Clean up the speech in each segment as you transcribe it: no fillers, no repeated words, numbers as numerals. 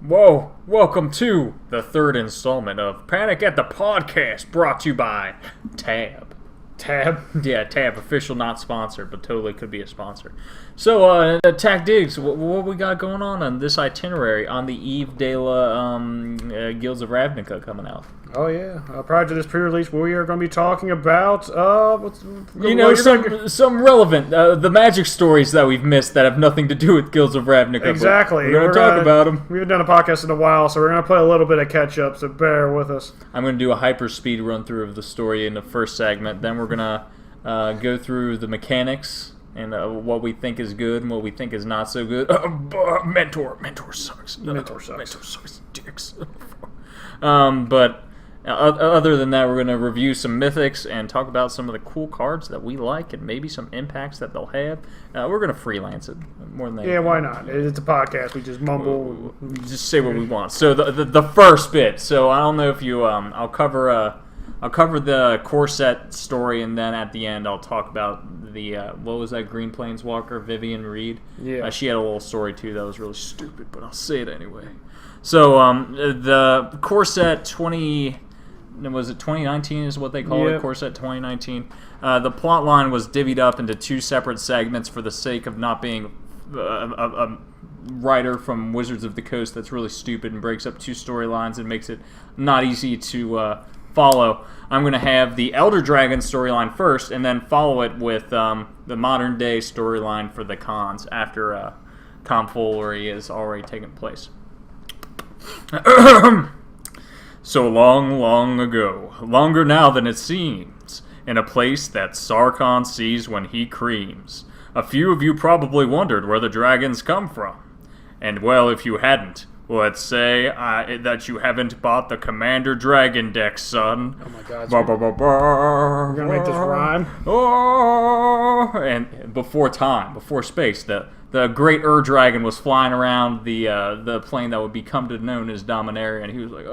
Whoa, welcome to the third installment of Panic at the Podcast, brought to you by Tab. Tab? Yeah, Tab, official, not sponsored, but totally could be a sponsor. So, Tac Diggs, what we got going on this itinerary on the Eve de la Guilds of Ravnica coming out? Oh, yeah. Prior to this pre-release, we are going to be talking about, some relevant, the magic stories that we've missed that have nothing to do with Guilds of Ravnica. Exactly. We're going to talk about them. We haven't done a podcast in a while, so we're going to play a little bit of catch-up, so bear with us. I'm going to do a hyper-speed run-through of the story in the first segment. Then we're going to go through the mechanics and what we think is good and what we think is not so good. Mentor sucks. Mentor sucks. Dicks. But other than that, we're going to review some mythics and talk about some of the cool cards that we like and maybe some impacts that they'll have. We're going to freelance it more than that. Yeah, why not? It's a podcast. We just mumble. Just say what we want. So the first bit. So I don't know if you. I'll cover the core set story, and then at the end I'll talk about the what was that Green Planeswalker, Vivian Reed. Yeah. She had a little story too that was really stupid, but I'll say it anyway. So the core set 2019 is what they call it, Core Set 2019. The plot line was divvied up into two separate segments for the sake of not being a writer from Wizards of the Coast that's really stupid and breaks up two storylines and makes it not easy to follow. I'm going to have the Elder Dragon storyline first and then follow it with the modern day storyline for the cons after tomfoolery has already taken place. So long ago, longer now than it seems, in a place that Sarkhan sees when he creams, a few of you probably wondered where the dragons come from. And well, if you hadn't, let's say that you haven't bought the Commander Dragon deck, son. Oh my god. We're going to make this rhyme? And before space, the great Dragon was flying around the plane that would become known as Dominaria, and he was like,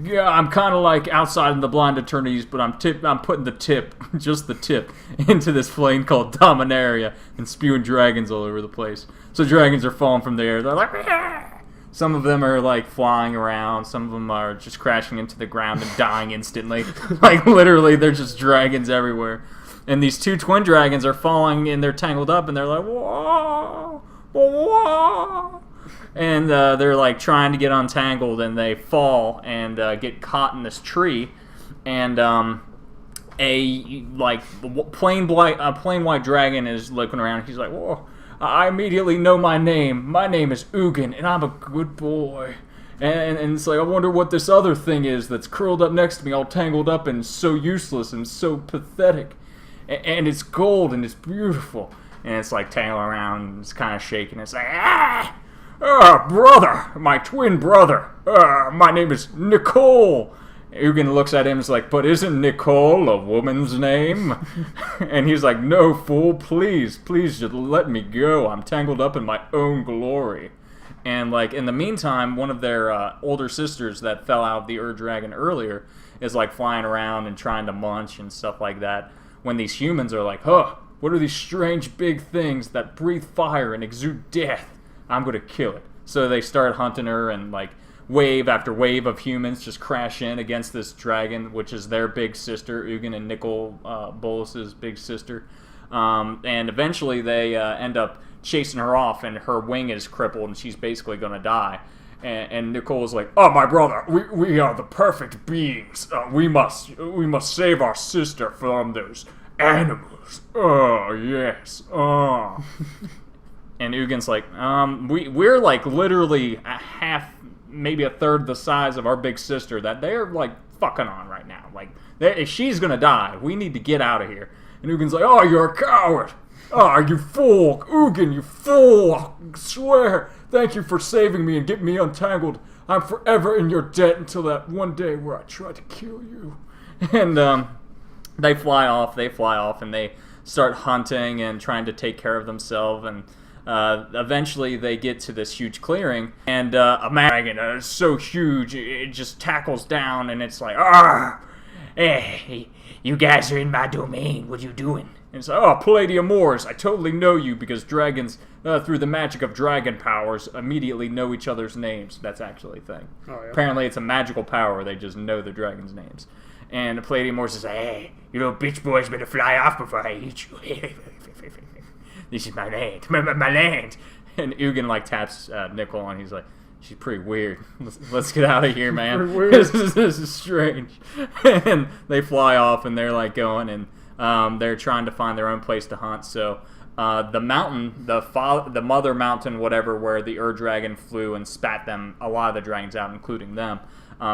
yeah, I'm kind of like outside in the blind eternities, but I'm putting the tip, just the tip, into this plane called Dominaria and spewing dragons all over the place. So dragons are falling from the air. They're like, ah! Some of them are like flying around. Some of them are just crashing into the ground and dying instantly. Like literally, they're just dragons everywhere. And these two twin dragons are falling and they're tangled up and they're like, whoa, whoa. And they're like trying to get untangled, and they fall and get caught in this tree. And a plain white dragon is looking around. He's like, "Whoa! I immediately know my name. My name is Ugin, and I'm a good boy." And it's like, I wonder what this other thing is that's curled up next to me, all tangled up and so useless and so pathetic. And it's gold and it's beautiful. And it's like tangling around. And it's kind of shaking. It's like, ah! Brother, my twin brother. My name is Nicole. Ugin looks at him and is like, but isn't Nicole a woman's name? And he's like, no, fool, please just let me go. I'm tangled up in my own glory. And like in the meantime, one of their older sisters that fell out of the Dragon earlier is like flying around and trying to munch and stuff like that. When these humans are like, what are these strange big things that breathe fire and exude death? I'm going to kill it. So they start hunting her, and like wave after wave of humans just crash in against this dragon, which is their big sister, Ugin and Nicole Bolas's big sister. And eventually they end up chasing her off, and her wing is crippled, and she's basically going to die. And Nicole's like, "Oh, my brother, we are the perfect beings. We must save our sister from those animals. Oh, yes. Oh." And Ugin's like, we're like literally a half, maybe a third the size of our big sister that they're like fucking on right now. Like, she's gonna die. We need to get out of here. And Ugin's like, oh, you're a coward. Oh, you fool. Ugin, you fool. I swear. Thank you for saving me and getting me untangled. I'm forever in your debt until that one day where I tried to kill you. And they fly off, and they start hunting and trying to take care of themselves. And eventually they get to this huge clearing, and a dragon is so huge it just tackles down, and it's like, "Ah, hey, you guys are in my domain. What are you doing? And it's like, oh, Palladium Moors, I totally know you because dragons, through the magic of dragon powers, immediately know each other's names. That's actually a thing. Oh, yeah. Apparently it's a magical power. They just know the dragon's names. And Palladium Moors is like, hey, you little bitch boys better fly off before I eat you. This is my land. My land. And Ugin, like, taps Nicol, and he's like, she's pretty weird. Let's get out of here, man. This is strange. And they fly off, and they're, like, going, and they're trying to find their own place to hunt. So the mountain, the mother mountain, whatever, where the Ur-Dragon flew and spat a lot of the dragons out, including them.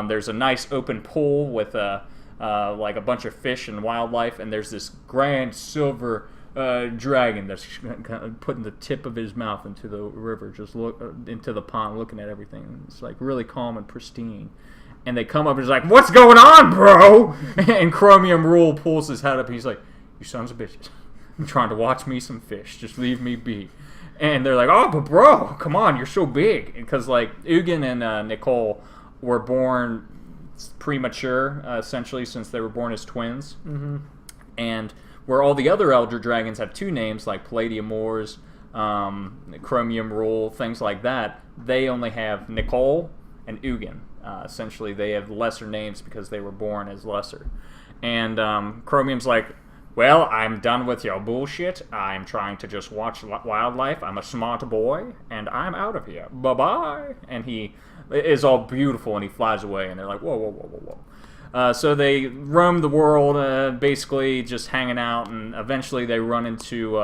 There's a nice open pool with like a bunch of fish and wildlife, and there's this grand silver dragon that's putting the tip of his mouth into the river, just into the pond, looking at everything. It's like really calm and pristine. And they come up and he's like, what's going on, bro? And Chromium Rule pulls his head up and he's like, you sons of bitches. I'm trying to watch me some fish. Just leave me be. And they're like, oh, but bro, come on, you're so big. Because, like, Ugin and Nicol were born premature, essentially, since they were born as twins. Mm-hmm. And where all the other Elder Dragons have two names, like Palladium Moors, Chromium Rule, things like that, they only have Nicol and Ugin. Essentially, they have lesser names because they were born as lesser. And Chromium's like, well, I'm done with your bullshit. I'm trying to just watch wildlife. I'm a smart boy, and I'm out of here. Bye-bye. And he is all beautiful, and he flies away, and they're like, whoa, whoa, whoa, whoa, whoa. So they roam the world, basically just hanging out, and eventually they run into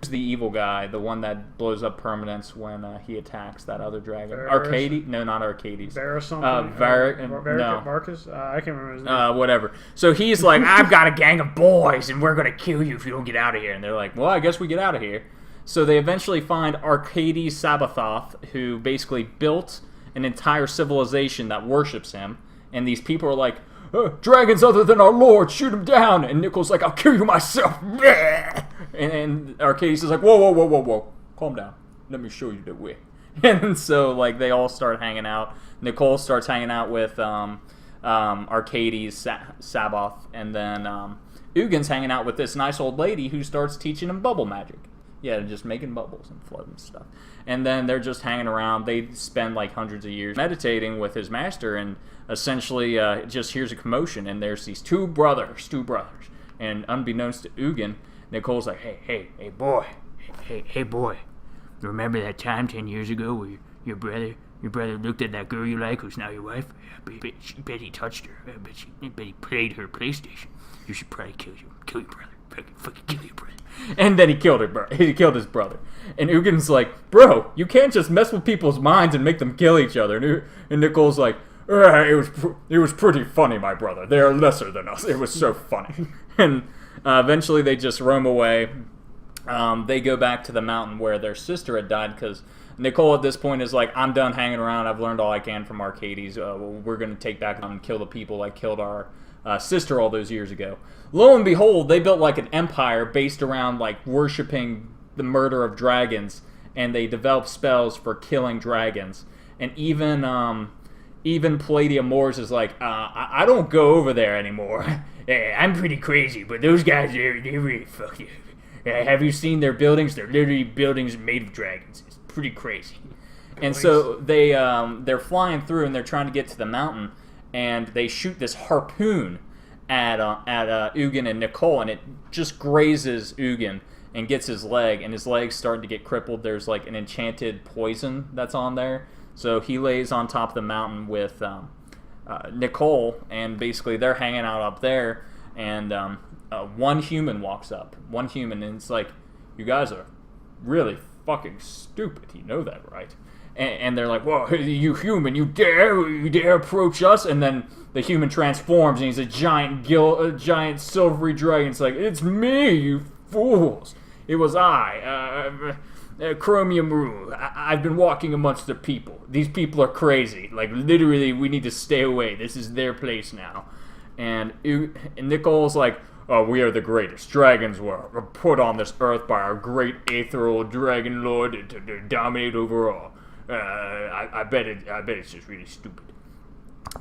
the evil guy, the one that blows up permanence when he attacks that other dragon. Arcades? No, not Arcades. Varus something? No. Marcus? I can't remember his name. Whatever. So he's like, I've got a gang of boys, and we're going to kill you if you don't get out of here. And they're like, well, I guess we get out of here. So they eventually find Arcades Sabathoth, who basically built an entire civilization that worships him. And these people are like, dragons other than our lord, shoot him down. And Nicol's like, I'll kill you myself. And Arcades is like, whoa, whoa, whoa, whoa, whoa. Calm down. Let me show you the way. And so, like, they all start hanging out. Nicol starts hanging out with Arcades Saboth. And then Ugin's hanging out with this nice old lady who starts teaching him bubble magic. Yeah, just making bubbles and floating stuff. And then they're just hanging around. They spend, like, hundreds of years meditating with his master, and essentially just hears a commotion, and there's these two brothers. And unbeknownst to Ugin, Nicole's like, hey, boy. Hey, boy. Remember that time 10 years ago where your brother looked at that girl you like, who's now your wife? I bet he touched her. I bet he played her PlayStation. You should probably kill your brother. Fucking kill your brother. And then he killed his brother. And Ugin's like, bro, you can't just mess with people's minds and make them kill each other. And Nicole's like, it was pretty funny, my brother. They are lesser than us. It was so funny. And eventually they just roam away. They go back to the mountain where their sister had died, because Nicol at this point is like, I'm done hanging around. I've learned all I can from Arcades. We're going to take back and kill the people that killed our sister all those years ago. Lo and behold, they built like an empire based around like worshipping the murder of dragons, and they developed spells for killing dragons. And even Palladium Moors is like, I don't go over there anymore. I'm pretty crazy, but those guys, they really fuck you. Have you seen their buildings? They're literally buildings made of dragons. It's pretty crazy. And so they're flying through, and they're trying to get to the mountain, and they shoot this harpoon at Ugin and Nicol, and it just grazes Ugin and gets his leg, and his leg's starting to get crippled. There's like an enchanted poison that's on there. So he lays on top of the mountain with Nicol, and basically they're hanging out up there, and one human walks up. And it's like, you guys are really fucking stupid. You know that, right? And they're like, whoa, you human, you dare approach us? And then the human transforms, and he's a giant silvery dragon. It's like, it's me, you fools. It was I, Chromium Rule. I've been walking amongst the people. These people are crazy. Like, literally, we need to stay away. This is their place now. And Nicol's like, oh, we are the greatest. Dragons were put on this earth by our great ethereal dragon lord to dominate over all. I bet it's just really stupid.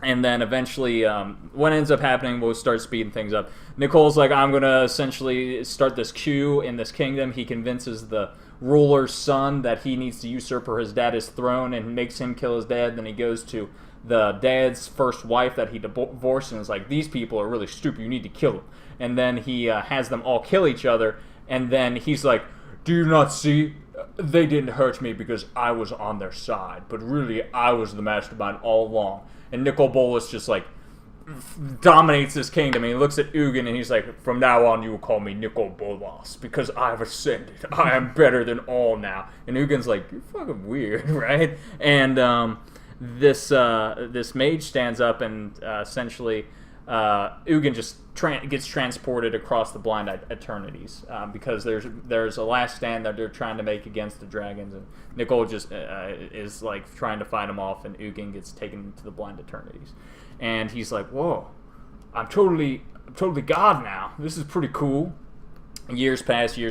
And then eventually, what ends up happening, we'll start speeding things up. Nicole's like, I'm going to essentially start this coup in this kingdom. He convinces the ruler's son that he needs to usurp his dad's throne and makes him kill his dad. Then he goes to the dad's first wife that he divorced and is like, these people are really stupid. You need to kill them. And then he has them all kill each other. And then he's like, do you not see? They didn't hurt me because I was on their side. But really, I was the mastermind all along. And Nicol Bolas just like dominates this kingdom. And he looks at Ugin and he's like, from now on you will call me Nicol Bolas because I've ascended. I am better than all now. And Ugin's like, you're fucking weird, right? And this mage stands up and essentially Ugin just gets transported across the blind eternities because there's a last stand that they're trying to make against the dragons, and Nicole just is like trying to fight him off, and Ugin gets taken to the blind eternities, and he's like, "Whoa, I'm totally God now. This is pretty cool." Years pass. He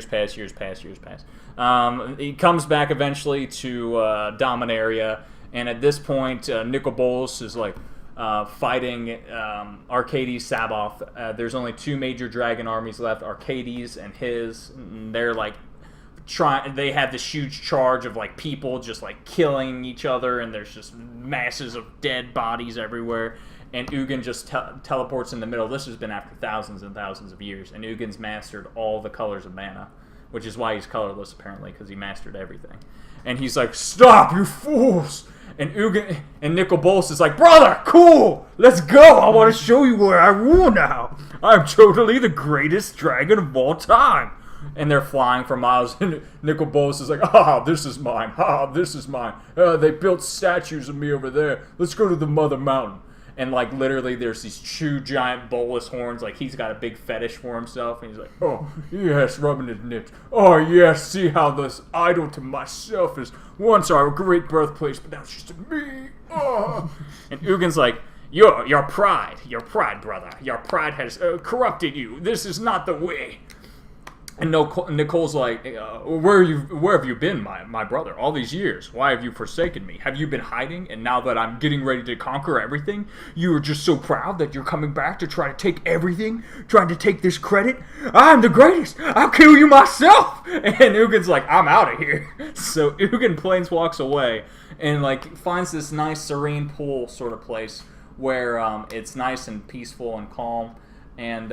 comes back eventually to Dominaria, and at this point, Nicol Bolas is like fighting Arcades Sabaoth. There's only two major dragon armies left, Arcades and his. And they're like they have this huge charge of like people just like killing each other, and there's just masses of dead bodies everywhere. And Ugin just teleports in the middle. This has been after thousands and thousands of years, and Ugin's mastered all the colors of mana, which is why he's colorless apparently, because he mastered everything. And he's like, "Stop, you fools!" And Ugin and Nicol Bolas is like, "Brother, cool, let's go. I want to show you where I rule now. I'm totally the greatest dragon of all time." And they're flying for miles, and Nicol Bolas is like, this is mine. This is mine. They built statues of me over there. Let's go to the Mother Mountain. And like literally, there's these two giant bolus horns. Like he's got a big fetish for himself, and he's like, "Oh yes, rubbing his nips. Oh yes, see how this idol to myself is once our great birthplace, but now it's just me." Oh. And Ugin's like, "Your pride, brother. Your pride has corrupted you. This is not the way." And Nicole's like, where have you been, my brother, all these years? Why have you forsaken me? Have you been hiding? And now that I'm getting ready to conquer everything, you are just so proud that you're coming back to try to take everything, trying to take this credit? I'm the greatest. I'll kill you myself. And Ugin's like, I'm out of here. So Ugin planeswalks away and like finds this nice serene pool sort of place where it's nice and peaceful and calm. And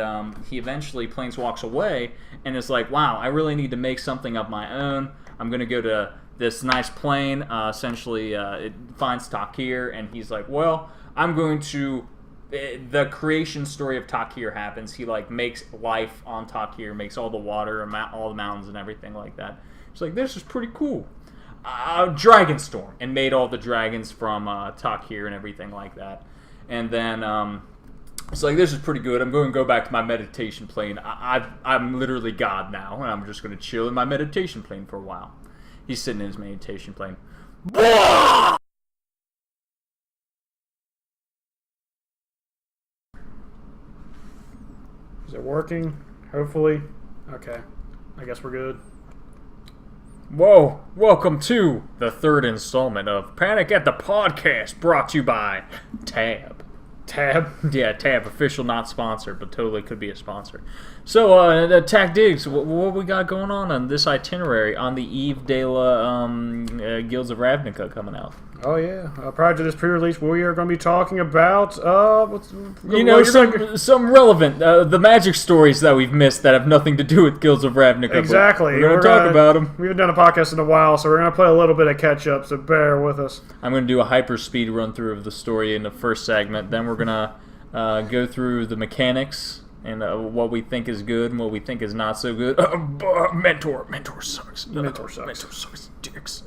he eventually planeswalks away and is like, wow, I really need to make something of my own. I'm going to go to this nice plane. Essentially, it finds Takir, and he's like, well, I'm going to... The creation story of Takir happens. He like makes life on Takir, makes all the water, all the mountains and everything like that. He's like, this is pretty cool. Dragonstorm, and made all the dragons from Takir and everything like that. And then... it's like, this is pretty good. I'm going to go back to my meditation plane. I'm literally God now, and I'm just going to chill in my meditation plane for a while. He's sitting in his meditation plane. Is it working? Hopefully. Okay. I guess we're good. Whoa, welcome to the third installment of Panic at the Podcast, brought to you by Tab. Yeah, Tab, official, not sponsored, but totally could be a sponsor. So, Tac Diggs, what we got going on this itinerary on the eve de la Guilds of Ravnica coming out? Oh yeah, prior to this pre-release, we are going to be talking about some relevant the magic stories that we've missed that have nothing to do with Guilds of Ravnica. Exactly, we're going to talk about them. We haven't done a podcast in a while, so we're going to play a little bit of catch up. So bear with us. I'm going to do a hyper speed run through of the story in the first segment. Then we're going to go through the mechanics and what we think is good and what we think is not so good. Mentor sucks. Mentor sucks. Dicks.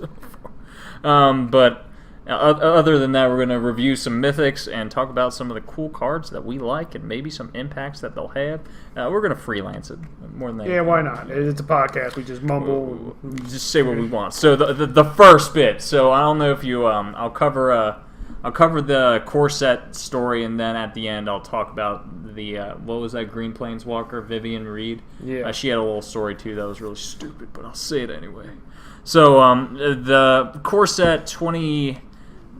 But other than that, we're going to review some mythics and talk about some of the cool cards that we like and maybe some impacts that they'll have. We're going to freelance it more than that. Yeah, why not? It's a podcast. We just mumble. We just say what we want. So the first bit. So I don't know if you. I'll cover the core set story, and then at the end I'll talk about the what was that Green Planeswalker, Vivian Reed. Yeah. She had a little story too that was really stupid, but I'll say it anyway. So the core set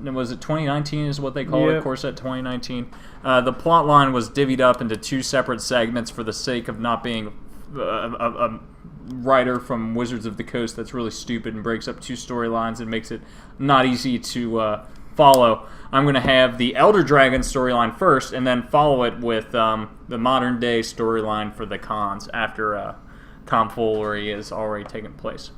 was it 2019 is what they call it, Yep. Core Set 2019. The plot line was divvied up into 2 separate segments for the sake of not being a writer from Wizards of the Coast that's really stupid and breaks up 2 storylines and makes it not easy to follow. I'm going to have the Elder Dragon storyline first and then follow it with the modern day storyline for the cons after tomfoolery has already taken place.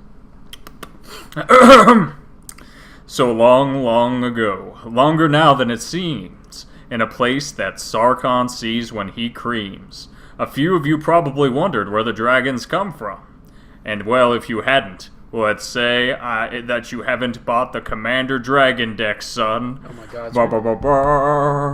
So long, long ago, longer now than it seems, in a place that Sarkon sees when he creams, a few of you probably wondered where the dragons come from. And well, if you hadn't, let's say that you haven't bought the Commander Dragon deck, son. Oh my God. We're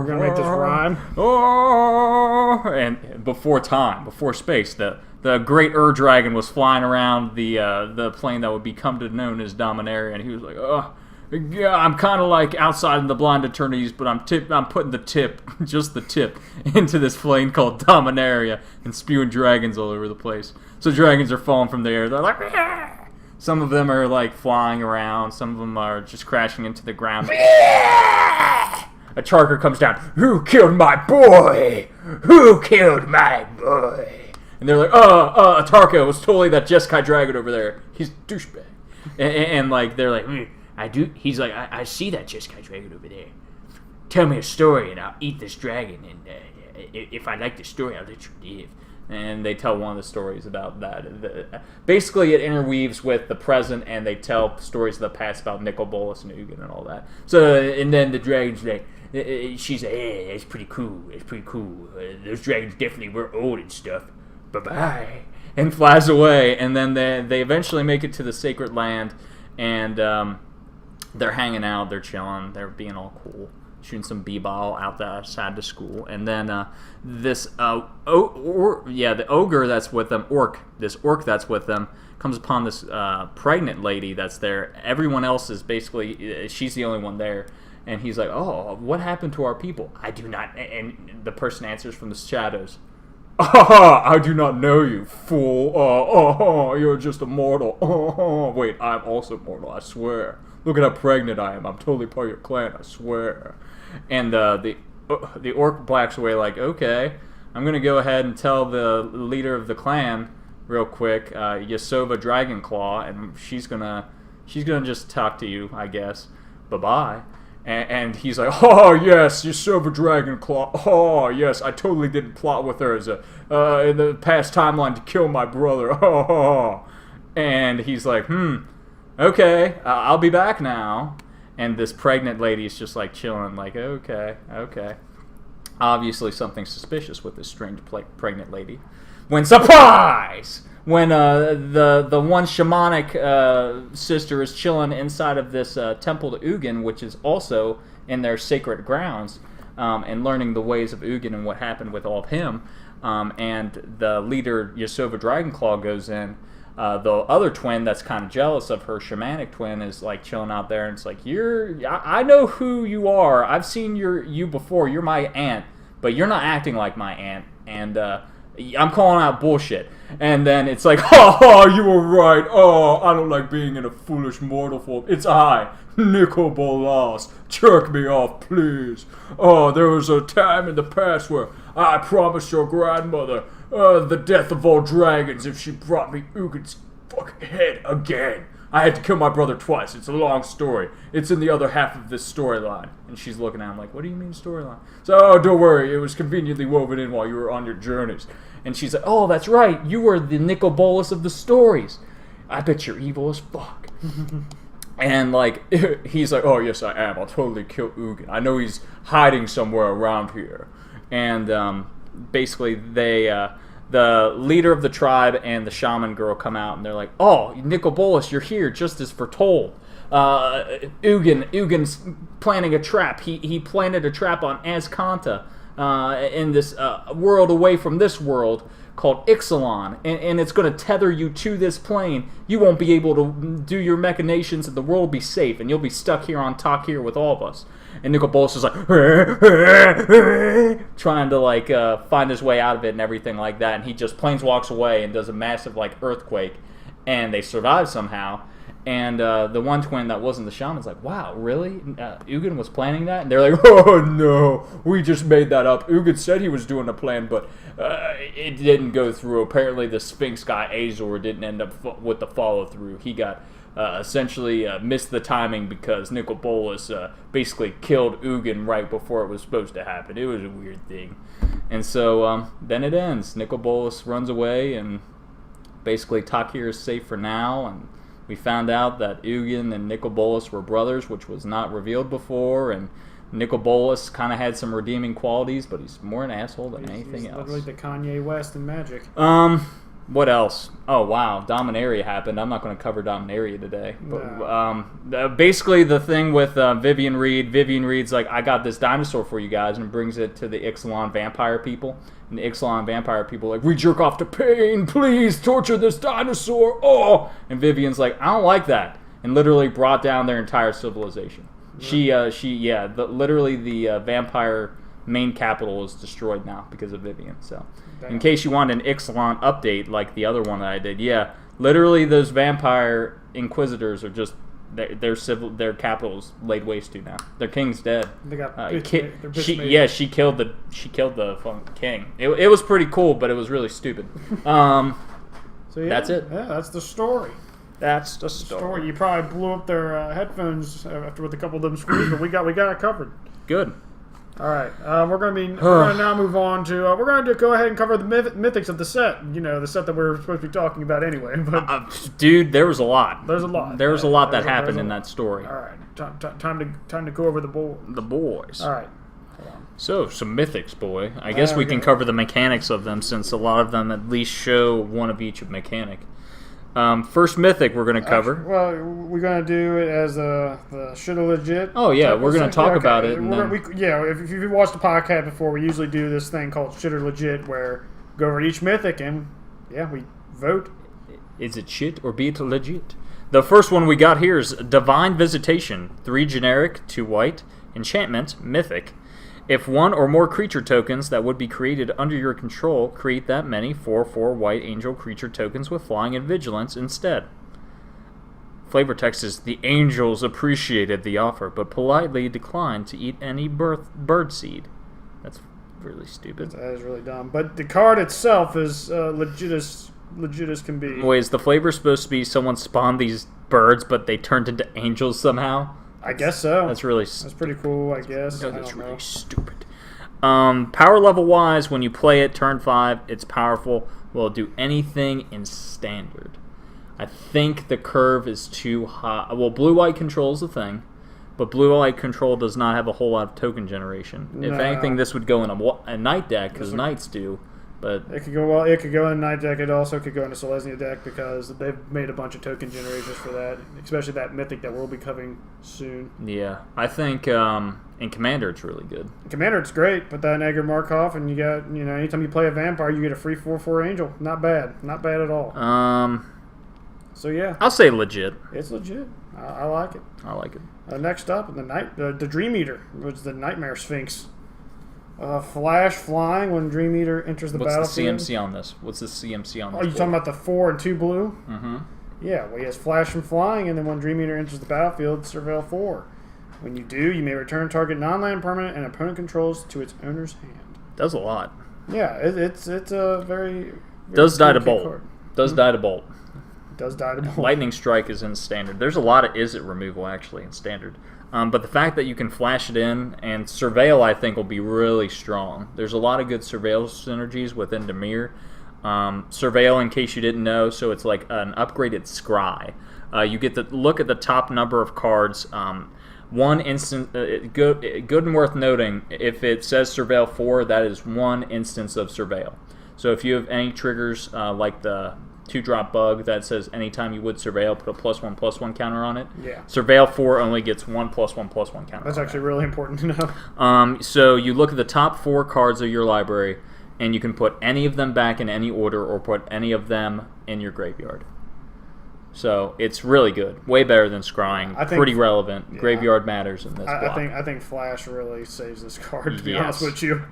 gonna make this rhyme? Oh, and before time, before space, the great Dragon was flying around the plane that would become known as Dominaria, and he was like, oh, yeah, I'm kind of like outside in the blind eternities, but I'm putting the tip, just the tip, into this plane called Dominaria and spewing dragons all over the place. So dragons are falling from the air. They're like, ah! Some of them are like flying around. Some of them are just crashing into the ground. A Charger comes down. Who killed my boy? Who killed my boy? And they're like, Atarka, it was totally that Jeskai dragon over there. He's a douchebag. And like they're like, He's like, I see that Jeskai dragon over there. Tell me a story and I'll eat this dragon. And if I like the story, I'll let you live. And they tell one of the stories about that. Basically, it interweaves with the present, and they tell stories of the past about Nicol Bolas and Ugin and all that. So, and then the dragon's like, she's like, hey, it's pretty cool. It's pretty cool. Those dragons definitely were old and stuff. Bye-bye. And flies away. And then they eventually make it to the Sacred Land, and they're hanging out, they're chilling, they're being all cool, shooting some b-ball outside the school, and then the ogre that's with them, orc that's with them, comes upon this pregnant lady that's there. Everyone else is basically, she's the only one there, and he's like, oh, what happened to our people? I do not, and the person answers from the shadows, I do not know you, fool. You're just a mortal. Wait, I'm also mortal, I swear. Look at how pregnant I am. I'm totally part of your clan, I swear. And the orc blacks away like, okay, I'm going to go ahead and tell the leader of the clan real quick, Yasova Dragonclaw, and she's gonna just talk to you, I guess. Bye-bye. And he's like, oh, yes, Yasova Dragonclaw. Oh, yes, I totally didn't plot with her as in the past timeline to kill my brother. Oh. And he's like, okay, I'll be back now. And this pregnant lady is just like chilling, like, okay. Obviously something suspicious with this strange pregnant lady. When, surprise! When the one shamanic sister is chilling inside of this temple to Ugin, which is also in their sacred grounds, and learning the ways of Ugin and what happened with all of him, and the leader, Yasova Dragonclaw, goes in. The other twin that's kind of jealous of her shamanic twin is like chilling out there, and it's like, I know who you are. I've seen you before. You're my aunt, but you're not acting like my aunt, and I'm calling out bullshit. And then it's like, you were right. I don't like being in a foolish mortal form. It's I, Nicol Bolas. Jerk me off, please. There was a time in the past where I promised your grandmother the death of all dragons if she brought me Ugin's fucking head again. I had to kill my brother twice. It's a long story. It's in the other half of this storyline. And she's looking at him like, what do you mean storyline? So, don't worry. It was conveniently woven in while you were on your journeys. And she's like, oh, that's right. You were the Nicol Bolas of the stories. I bet you're evil as fuck. And, like, he's like, oh, yes, I am. I'll totally kill Ugin. I know he's hiding somewhere around here. And, basically, the leader of the tribe and the shaman girl come out, and they're like, oh, Nicol Bolas, you're here, just as foretold. Ugin's planning a trap. He planted a trap on Azkanta in this world away from this world called Ixalan, and it's going to tether you to this plane. You won't be able to do your machinations, and the world will be safe, and you'll be stuck here on Takir with all of us. And Nicol Bolas is like, trying to like find his way out of it and everything like that, and he just planes walks away and does a massive like earthquake, and they survive somehow. And the one twin that wasn't the shaman's like, wow, really? Ugin was planning that? And they're like, oh, no, we just made that up. Ugin said he was doing a plan, but it didn't go through. Apparently, the Sphinx guy, Azor, didn't end up with the follow-through. He got essentially missed the timing because Nicol Bolas basically killed Ugin right before it was supposed to happen. It was a weird thing. And so then it ends. Nicol Bolas runs away, and basically Takir is safe for now, and we found out that Ugin and Nicol Bolas were brothers, which was not revealed before, and Nicol Bolas kind of had some redeeming qualities, but he's more an asshole than anything else. Literally the Kanye West in Magic. What else? Oh, wow, Dominaria happened. I'm not going to cover Dominaria today. But basically the thing with Vivian Reed's like, I got this dinosaur for you guys, and brings it to the Ixalan vampire people. And the Ixalan vampire people are like, we jerk off to pain, please torture this dinosaur, oh! And Vivian's like, I don't like that. And literally brought down their entire civilization. Yeah. Literally the vampire main capital is destroyed now because of Vivian. So, in case you want an Ixalan update like the other one that I did, yeah, literally those vampire inquisitors are just their capital is laid waste to now. Their king's dead. They got she killed the king. It was pretty cool, but it was really stupid. So yeah, that's it. Yeah, that's the story. That's the story. You probably blew up their headphones after with a couple of them screws, but we got it covered. Good. All right, we're going to now move on to we're going to go ahead and cover the mythics of the set. You know, the set that we're supposed to be talking about anyway. But dude, there was a lot. There's a lot. There was a lot that happened in that story. All right, time to go over the board. The boys. All right. So, some mythics, boy. I guess we can cover the mechanics of them, since a lot of them at least show one of each mechanic. First mythic we're going to cover. We're going to do it as the shit legit. Oh, yeah, we're going to talk about it. And if you've watched the podcast before, we usually do this thing called shit or legit, where we go over each mythic and, we vote. Is it shit or be it legit? The first one we got here is Divine Visitation. 3 generic, 2 white, enchantment, mythic. If one or more creature tokens that would be created under your control create that many 4/4 white angel creature tokens with flying and vigilance instead. Flavor text is, the angels appreciated the offer, but politely declined to eat any bird seed. That's really stupid. That is really dumb. But the card itself is legit as can be. Wait, is the flavor supposed to be someone spawned these birds, but they turned into angels somehow? I guess so. That's pretty cool, I guess. No, that's really stupid. Power level wise, when you play it turn 5, it's powerful. Will do anything in standard. I think the curve is too high. Well, blue-white control is the thing, but blue-white control does not have a whole lot of token generation. No. If anything, this would go in a night deck, because knights do. But it could go in a night deck. It also could go in a Selesnya deck, because they've made a bunch of token generations for that, especially that mythic that we'll be covering soon. Yeah, I think in Commander it's really good. In Commander it's great, put that in Edgar Markov, and you got, anytime you play a vampire, you get a free 4/4 angel. Not bad at all. So yeah, I'll say legit. It's legit. I like it. I like it. Next up, the Dream Eater, which is the Nightmare Sphinx. Flash flying when Dream Eater enters the battlefield. What's the CMC on this? What's the CMC on this? Oh, you talking about the 4 and 2 blue? Mm-hmm. Yeah, well, he has Flash and Flying, and then when Dream Eater enters the battlefield, Surveil 4. When you do, you may return target non-land permanent and opponent controls to its owner's hand. Does a lot. Yeah, it's a very does die to bolt. Does die to bolt. Does die to bolt. Lightning Strike is in standard. There's a lot of is it removal actually in standard. But the fact that you can flash it in, and Surveil I think will be really strong. There's a lot of good Surveil synergies within Dimir. Surveil, in case you didn't know, so it's like an upgraded Scry. You get to look at the top number of cards. One instance, good and worth noting, if it says Surveil 4, that is one instance of Surveil. So if you have any triggers like the 2-drop bug that says anytime you would Surveil, put a +1/+1 counter on it. Yeah. Surveil 4 only gets 1+1/+1 counter. That's actually really important to know. So you look at the top 4 cards of your library, and you can put any of them back in any order, or put any of them in your graveyard. So it's really good, way better than scrying. Pretty relevant. Yeah, Graveyard matters in this. I think Flash really saves this card. To be honest with you.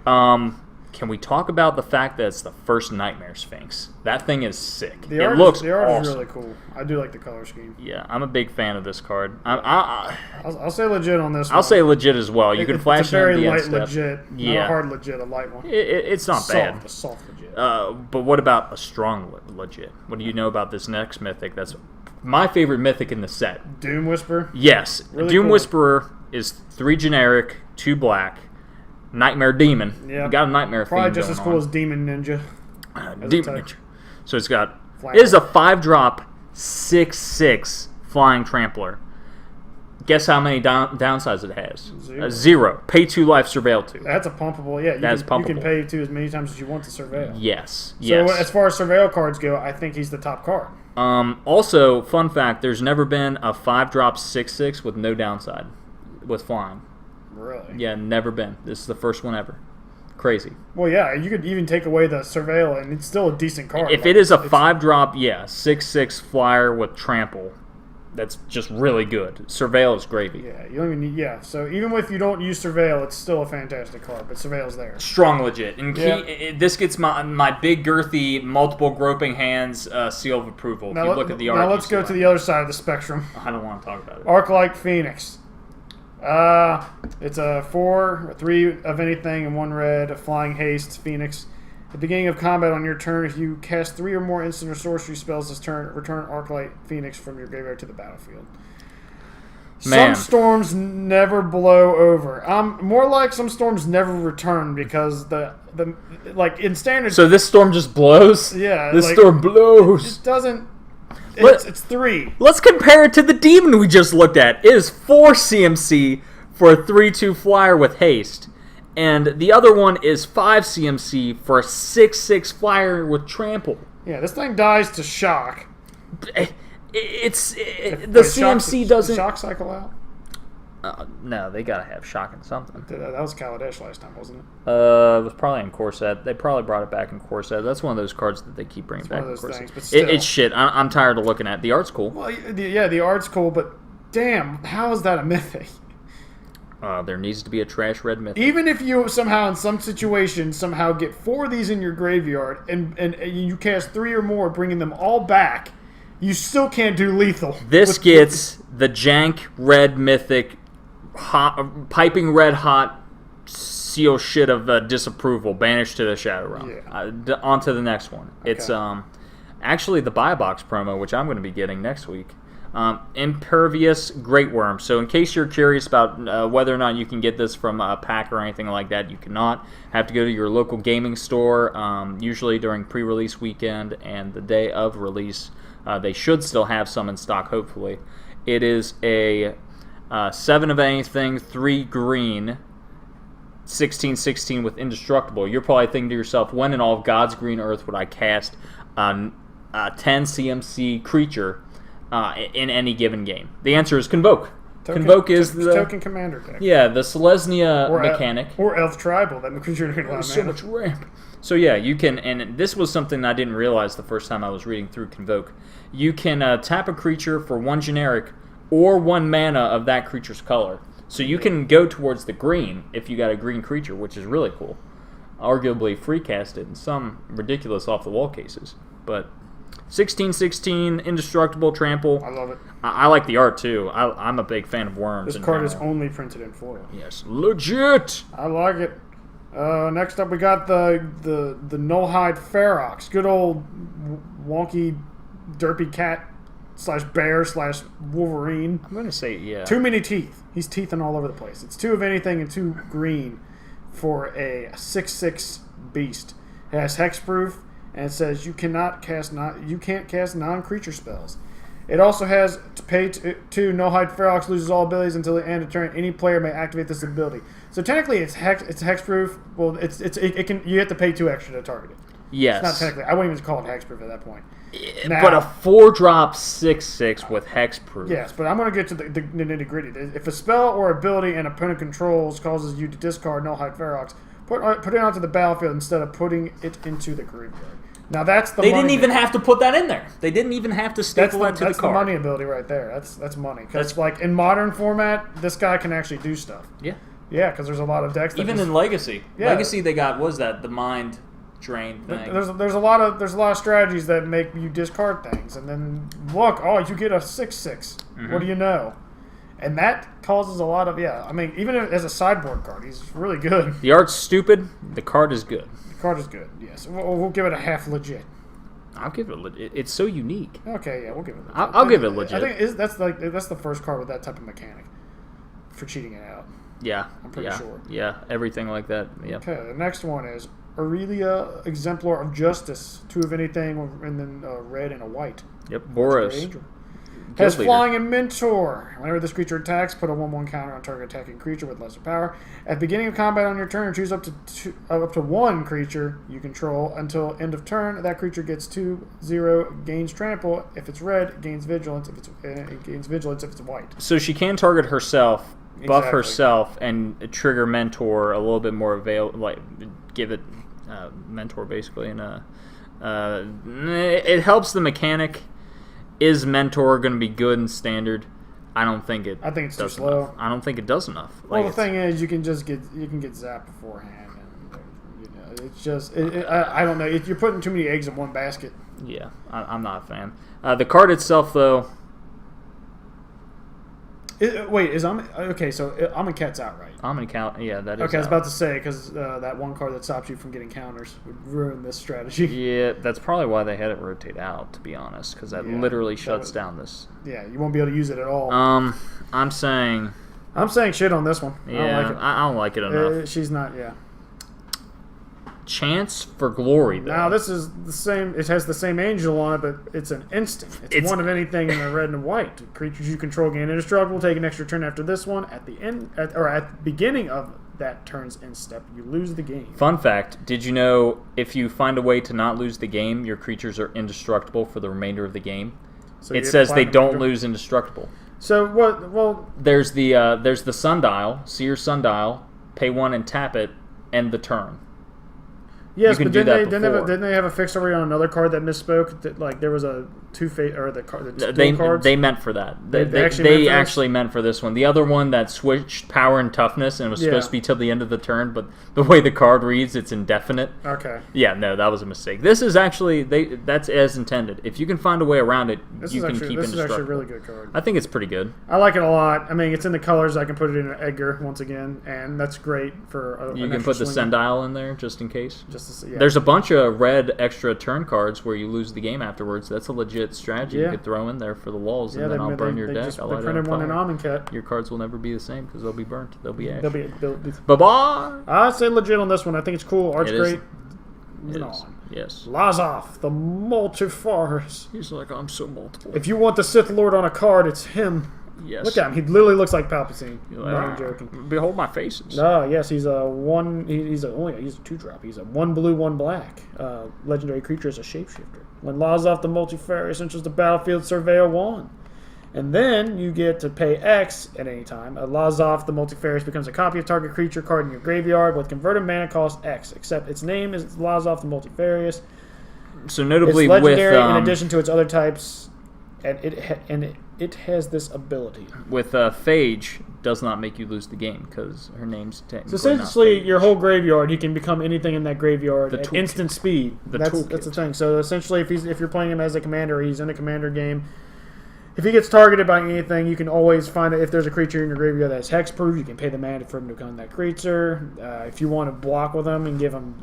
Can we talk about the fact that it's the first Nightmare Sphinx? That thing is sick. The art looks is awesome. really cool. I do like the color scheme. Yeah, I'm a big fan of this card. I'll say legit on this one. I'll say legit as well. You can flash it's a very it in the light end step. legit. Yeah. Not a hard legit, a light one. It's not bad. A soft legit. But what about a strong legit? What do you know about this next mythic? That's my favorite mythic in the set. Doom Whisper? Yes. Really Doom cool. Whisperer is 3 generic, 2 black. Nightmare Demon. Yeah. You got a Nightmare Probably theme just going as cool on. as Demon Ninja. Demon Ninja. So it's got... Flanker. It is a 5-drop, 6/6 flying trampler. Guess how many downsides it has? 0. 0. Pay 2 life, surveil 2. That's a pumpable. Yeah, That's you pumpable. can pay 2 as many times as you want to surveil. Yes. So Yes. as far as surveil cards go, I think he's the top card. Also, fun fact, there's never been a 5-drop 6/6 with no downside with flying. Really? Yeah, never been. This is the first one ever. Crazy. Well, yeah, you could even take away the surveil, and it's still a decent card. If it is a 5-drop, 6/6 flyer with trample, that's just really good. Surveil is gravy. Yeah, you don't even need. Yeah, so even if you don't use surveil, it's still a fantastic card. But surveil's there. Strong legit. And Yeah. this gets my big girthy multiple groping hands seal of approval. If you look at the art. Now let's go to the other side of the spectrum. I don't want to talk about it. Arc-like Phoenix. It's a 4, 3 of anything, and 1 red, a flying haste Phoenix. At the beginning of combat on your turn, if you cast 3 or more instant or sorcery spells this turn, return Arc-like Phoenix from your graveyard to the battlefield. Man. Some storms never blow over. More like some storms never return because the like in standard. So this storm just blows? Yeah, This like, storm blows. it doesn't. What- It's 3. Let's compare it to the demon we just looked at. It is 4 CMC for a 3/2 flyer with haste. And the other one is 5 CMC for a 6/6 flyer with trample. Yeah, this thing dies to shock. The Wait, CMC shock, doesn't... shock cycle out. No, they gotta have shock in something. That was Kaladesh last time, wasn't it? It was probably in core set. They probably brought it back in core set. That's one of those cards that they keep bringing back one of in those core things, set. but still. It's shit. I'm tired of looking at it. The art's cool. Well, yeah, the art's cool, but damn, how is that a mythic? There needs to be a trash red myth. Even if you somehow, in some situation, somehow get 4 of these in your graveyard and you cast 3 or more, bringing them all back, you still can't do lethal. This gets the jank red mythic, piping red hot seal shit of disapproval banished to the Shadow Realm. Yeah. On to the next one. It's actually the buy box promo, which I'm going to be getting next week. Impervious Great Worm. So in case you're curious about whether or not you can get this from a pack or anything like that, you cannot. Have to go to your local gaming store, usually during pre-release weekend and the day of release. They should still have some in stock, hopefully. It is a 7 of anything, 3 green, 16/16 with indestructible. You're probably thinking to yourself, when in all of God's green earth would I cast a 10 CMC creature in any given game? The answer is Convoke. Convoke is the token commander deck. Yeah, the Selesnya mechanic. Or Elf Tribal. That because you're going to So much ramp. So yeah, you can, and this was something I didn't realize the first time I was reading through Convoke. You can tap a creature for 1 generic or 1 mana of that creature's color. So you can go towards the green if you got a green creature, which is really cool. Arguably free casted in some ridiculous off the wall cases, but 16/16 indestructible trample. I love it. I like the art too. I'm a big fan of worms. This card is only printed in foil. Yes, legit. I like it. Next up, we got the Nullhide Ferox. Good old wonky, derpy cat / bear / Wolverine. I'm gonna say yeah. Too many teeth. He's teething all over the place. It's 2 of anything and 2 green for a 6/6 beast. It has hexproof and it says you can't cast non-creature spells. It also has to pay 2. Nullhide Ferox loses all abilities until the end of turn. Any player may activate this ability. So technically, it's hexproof. Well, it can. You have to pay 2 extra to target it. Yes. It's not technically. I wouldn't even call it hexproof at that point. Now, But a 4-drop 6/6 with hexproof. Yes, but I'm going to get to the nitty gritty. If a spell or ability an opponent controls causes you to discard Nullhide Ferox, put it onto the battlefield instead of putting it into the graveyard. Now that's the. They didn't even have to put that in there. They didn't even have to staple that to the That's the card. money ability right there. That's money. Because like in modern format, this guy can actually do stuff. Yeah. Yeah, because there's a lot of decks. That Even just, in Legacy. Yeah. Legacy, they got, what was that, the Mind Drain thing. there's a lot of strategies that make you discard things, and then look, you get a 6/6. What do you know? And that causes a lot of I mean, even as a sideboard card, he's really good. The art's stupid. The card is good. The card is good. Yes, we'll give it a half legit. I'll give it a legit. It's so unique. Okay, yeah, we'll give it. Legit. I'll give it legit. I think that's the first card with that type of mechanic for cheating it out. Yeah, I'm pretty sure. Yeah, everything like that. Yeah. Okay, the next one is Aurelia, Exemplar of Justice. 2 of anything, and then red and a white. Yep, Boros. Angel. Guild Has leader. Flying and Mentor. Whenever this creature attacks, put a 1/1 counter on target attacking creature with lesser power. At the beginning of combat on your turn, choose up to 1 creature you control until end of turn. That creature gets 2/0, gains trample. If it's red, gains vigilance. If it's white. So she can target herself, buff Exactly. herself, and trigger Mentor a little bit more give it Mentor basically, and it helps the mechanic. Is Mentor going to be good in Standard? I don't think it. I think it's too does slow. enough. I don't think it does enough. Well, the thing is, you can get zapped beforehand, and it's just I don't know. You're putting too many eggs in one basket. Yeah, I'm not a fan. The card itself, though. Okay? So Amonkhet's out, right? Omnicount, yeah, that is. Okay, I was out. about to say because that one card that stops you from getting counters would ruin this strategy. Yeah, that's probably why they had it rotate out, to be honest, because that literally shuts down this. Yeah, you won't be able to use it at all. I'm saying shit on this one. Yeah, I don't like it. I don't like it enough. She's not. Yeah. Chance for Glory, though. Now this is the same. It has the same angel on it, but it's an instant. It's one of anything in the red and white. Creatures you control gain indestructible. Take an extra turn after this one. At the beginning of that turn's end step, you lose the game. Fun fact: did you know if you find a way to not lose the game, your creatures are indestructible for the remainder of the game? So It says they don't lose indestructible. So what? Well, There's the sundial. See your sundial. Pay 1 and tap it. End the turn. yes, you can but do that didn't before. they have a fixed already on another card that misspoke? That like there was a the cards. They meant for that. They actually meant for this one. The other one that switched power and toughness and was supposed to be till the end of the turn, but the way the card reads, it's indefinite. Okay. Yeah, no, that was a mistake. This is actually that's as intended. If you can find a way around it, you can keep This is actually a indestructible. really good card. I think it's pretty good. I like it a lot. I mean, it's in the colors. I can put it in an Edgar once again, and that's great for. You can put the Sendile in there just in case. Just to see, yeah. There's a bunch of red extra turn cards where you lose the game afterwards. That's a legit strategy you could throw in there for the lulls, and then I'll burn your deck. I'll they light it printed on one in fire. Amonkhet. Your cards will never be the same because they'll be burnt. They'll be ash. They'll be. Bye-bye! I say legit on this one. I think it's cool. Art's It is. great. It Moving is. on. Yes. Lazoth, the Multifarce. He's like, I'm so multiple. If you want the Sith Lord on a card, it's him. Yes. Look at him. He literally looks like Palpatine. You're Not like, even joking. Behold my faces. Yes, he's a one. He's a 2-drop. He's a 1 blue, 1 black. Legendary creature is a shapeshifter. When Lazoth the Multifarious enters the battlefield, surveil 1. And then you get to pay X at any time. Lazoth the Multifarious becomes a copy of target creature card in your graveyard with converted mana cost X, except its name is Lazoth the Multifarious. So notably It's legendary with in addition to its other types, and it has this ability. with Phage does not make you lose the game because her name's technically So essentially, your whole graveyard, he can become anything in that graveyard The at toolkit. instant speed. That's the thing. So essentially, if you're playing him as a commander, he's in a commander game. If he gets targeted by anything, you can always find it. If there's a creature in your graveyard that's hexproof, you can pay the mana for him to become that creature. If you want to block with him and give him,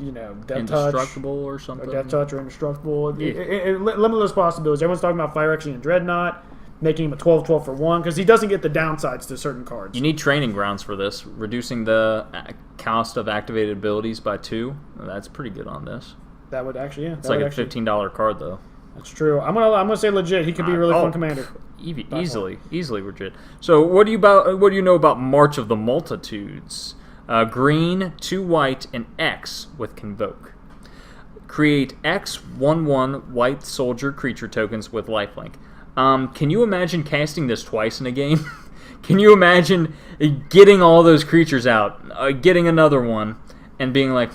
Death Touch, indestructible or something. or Death Touch or Indestructible, Yeah. limitless possibilities. Everyone's talking about Phyrexian and Dreadnought, making him a 12/12 for 1 because he doesn't get the downsides to certain cards. You need training grounds for this. Reducing the cost of activated abilities by 2. That's pretty good on this. That would actually, It's like a $15 card though. That's true. I'm gonna say legit. He could be a really fun commander. Easily legit. So what do you know about March of the Multitudes? Green, 2 white, and X with Convoke. Create X 1/1 white soldier creature tokens with lifelink. Can you imagine casting this twice in a game? Can you imagine getting all those creatures out, getting another one, and being like,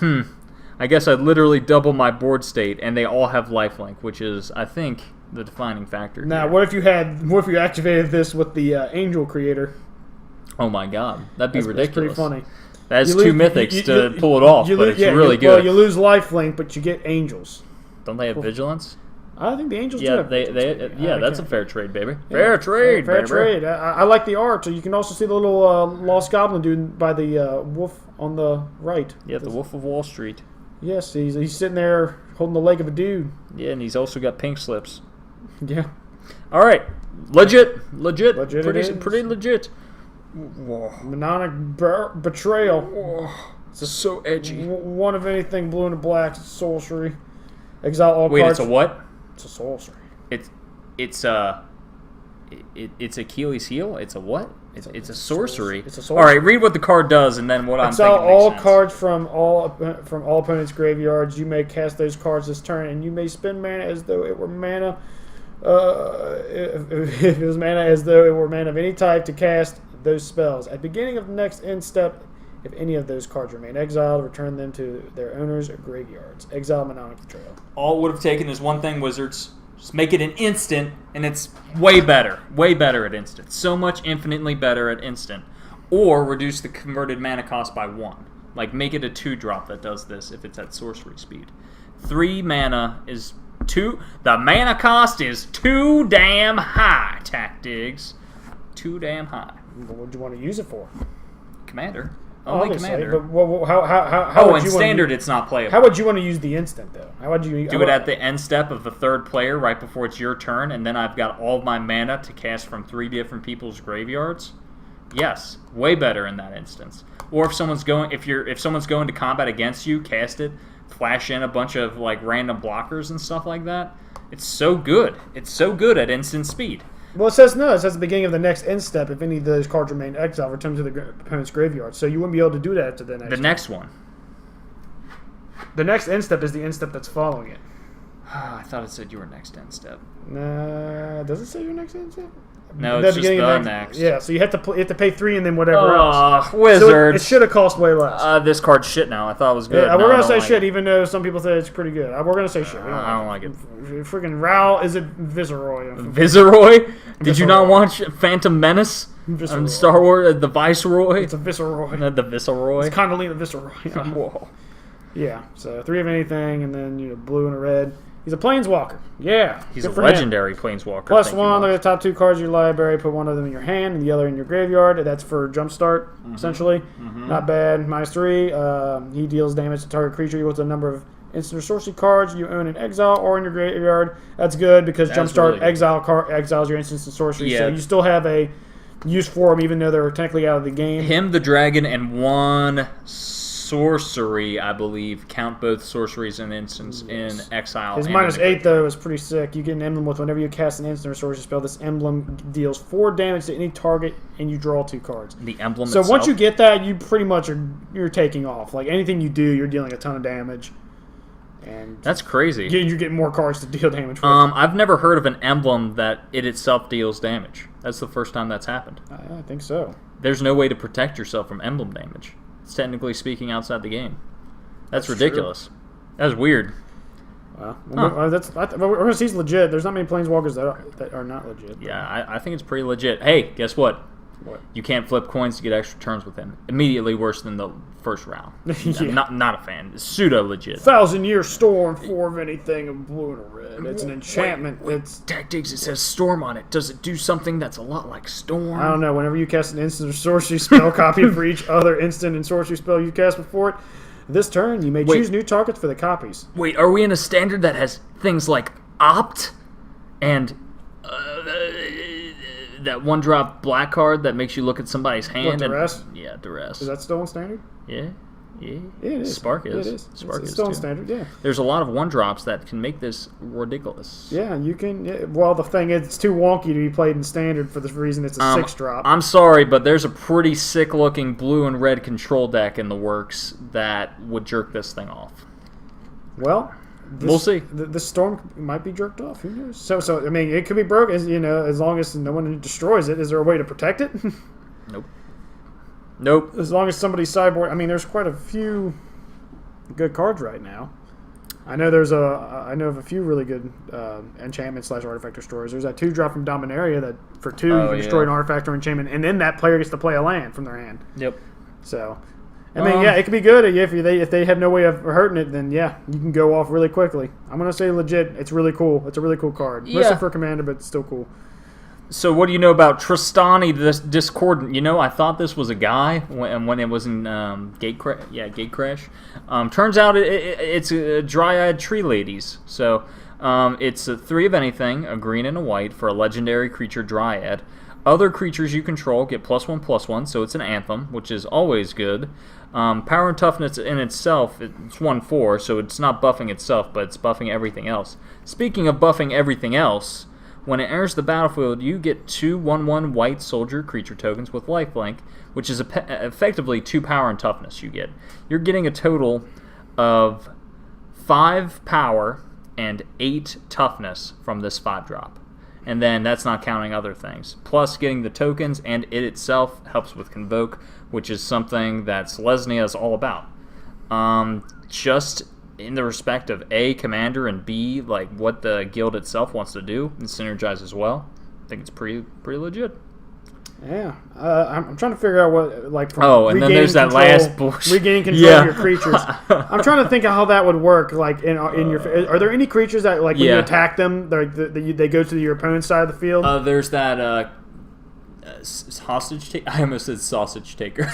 I guess I'd literally double my board state, and they all have lifelink, which is, I think, the defining factor. Now, here. what if you activated this with the Angel Creator? Oh my god, that'd be ridiculous. That's pretty funny. That's two mythics to pull it off, but it's really good. Well, you lose lifelink, but you get angels. Don't they have vigilance? I think the angels Yeah, do. that's a fair trade, baby. Fair trade, fair baby. trade. I like the art. So you can also see the little lost goblin dude by the wolf on the right. Yeah, the Wolf of Wall Street. Yes, he's sitting there holding the leg of a dude. Yeah, and he's also got pink slips. Yeah. All right, legit, pretty legit. Whoa. Mnemonic betrayal. Whoa. It's so edgy. One of anything blue and black. It's sorcery. Exile all cards. Wait, it's a what? It's a sorcery. It's a Achilles heel. It's a what? It's a sorcery. It's a sorcery. All right, read what the card does, and then what I'm thinking makes makes all sense. cards from all opponents' graveyards. You may cast those cards this turn, and you may spend mana as though it were mana. If it was mana as though it were mana of any type to cast those spells. At the beginning of the next end step, if any of those cards remain exiled, return them to their owners' graveyards. Exile Mnemonic Betrayal. All it would have taken is one thing, Wizards. Just make it an instant, and it's way better. Way better at instant. So much infinitely better at instant. Or reduce the converted mana cost by 1. Like, make it a 2-drop that does this if it's at sorcery speed. 3 mana is 2. The mana cost is too damn high, Tactics. Too damn high. What would you want to use it for? Commander. Only Commander. But how in Standard it's not playable. How would you want to use the instant, though? How would you do it at the end step of the third player right before it's your turn, and then I've got all of my mana to cast from 3 different people's graveyards? Yes. Way better in that instance. Or if someone's going to combat against you, cast it, flash in a bunch of like random blockers and stuff like that. It's so good. It's so good at instant speed. Well, it says the beginning of the next end step. If any of those cards remain exiled, return to the opponent's graveyard. So you wouldn't be able to do that to the next. One. The next end step is the end step that's following it. I thought it said your next end step. Nah, does it say your next end step? No, it's just the next. Yeah, so you have to pay 3 and then whatever else. Wizards. So it should have cost way less. This card's shit now. I thought it was good. Yeah, we're gonna say shit, even though some people say it's pretty good. We're gonna say shit. I don't like it. Freaking Ral, is it Viceroy? Viceroy? Did you not watch Phantom Menace? Viceroy. Star Wars, the Viceroy? It's a Viceroy. The Viceroy? It's Condolina Viceroy. Whoa. Yeah, so 3 of anything, and then blue and a red. He's a Planeswalker. Yeah. He's a legendary Planeswalker. +1, look at the top 2 cards of your library, put one of them in your hand and the other in your graveyard. That's for Jumpstart, essentially. Not bad. -3. He deals damage to target creature equal to the number of instant or sorcery cards you own in exile or in your graveyard. That's good because Jumpstart really exiles your instants and sorcery, so you still have a use for them even though they're technically out of the game. Him, the dragon, and 1 sorcery, I believe, count both sorceries and instants in exile. His -8 though is pretty sick. You get an emblem with whenever you cast an instant or sorcery spell. This emblem deals 4 damage to any target, and you draw 2 cards. The emblem. So itself? once you get that, you pretty much you're taking off. Like anything you do, you're dealing a ton of damage. And that's crazy. You're getting more cards to deal damage with. I've never heard of an emblem that it itself deals damage. That's the first time that's happened. I think so. There's no way to protect yourself from emblem damage. It's technically speaking outside the game. That's ridiculous. True. That's weird. Well, we're going to see he's legit. There's not many Planeswalkers that are not legit. Yeah, I think it's pretty legit. Hey, guess what? What? You can't flip coins to get extra turns with him. Immediately worse than the first round. Yeah. Not a fan. It's pseudo legit. 1,000-year storm, 4 of anything, and blue and a red. It's an enchantment. It's Tactics. It says storm on it. Does it do something that's a lot like storm? I don't know. Whenever you cast an instant or sorcery spell, copy it for each other instant and sorcery spell you cast before it. This turn, you may choose new targets for the copies. Wait, are we in a standard that has things like opt and that 1-drop black card that makes you look at somebody's hand? What, duress? Yeah, duress. Is that still in standard? Yeah. Yeah, it is. Spark is. It is. Spark it's is still too. in standard, yeah. There's a lot of 1-drops that can make this ridiculous. Yeah, you can. Yeah, well, the thing is, it's too wonky to be played in standard for the reason it's a 6-drop. I'm sorry, but there's a pretty sick-looking blue and red control deck in the works that would jerk this thing off. Well, we'll see. The storm might be jerked off. Who knows? So I mean, it could be broken. As long as no one destroys it. Is there a way to protect it? Nope. As long as somebody's sideboard. I mean, there's quite a few good cards right now. I know I know of a few really good enchantment/artifact destroyers. There's that 2-drop from Dominaria that for 2 you can destroy an artifact or enchantment, and then that player gets to play a land from their hand. Yep. So, I mean, it could be good if they have no way of hurting it. Then you can go off really quickly. I'm gonna say legit. It's really cool. It's a really cool card. Mostly for commander, but it's still cool. So what do you know about Tristani the Discordant? I thought this was a guy when it was in Gatecrash. Turns out it's a Dryad Tree Ladies. So it's a 3 of anything, a green and a white for a legendary creature Dryad. Other creatures you control get +1/+1, so it's an anthem, which is always good. Power and toughness in itself, it's 1/4, so it's not buffing itself, but it's buffing everything else. Speaking of buffing everything else, when it enters the battlefield, you get 2 1/1 white soldier creature tokens with lifelink, which is effectively 2 power and toughness you get. You're getting a total of 5 power and 8 toughness from this 5-drop. And then that's not counting other things. Plus, getting the tokens and it itself helps with Convoke, which is something that Selesnya is all about. Just in the respect of A, commander, and B, like what the guild itself wants to do and synergize as well. I think it's pretty legit. Yeah, I'm trying to figure out what and then there's that last bullshit. Regaining control of your creatures. I'm trying to think of how that would work. Like in your, are there any creatures that when you attack them, they go to your opponent's side of the field? There's that hostage taker. I almost said sausage taker.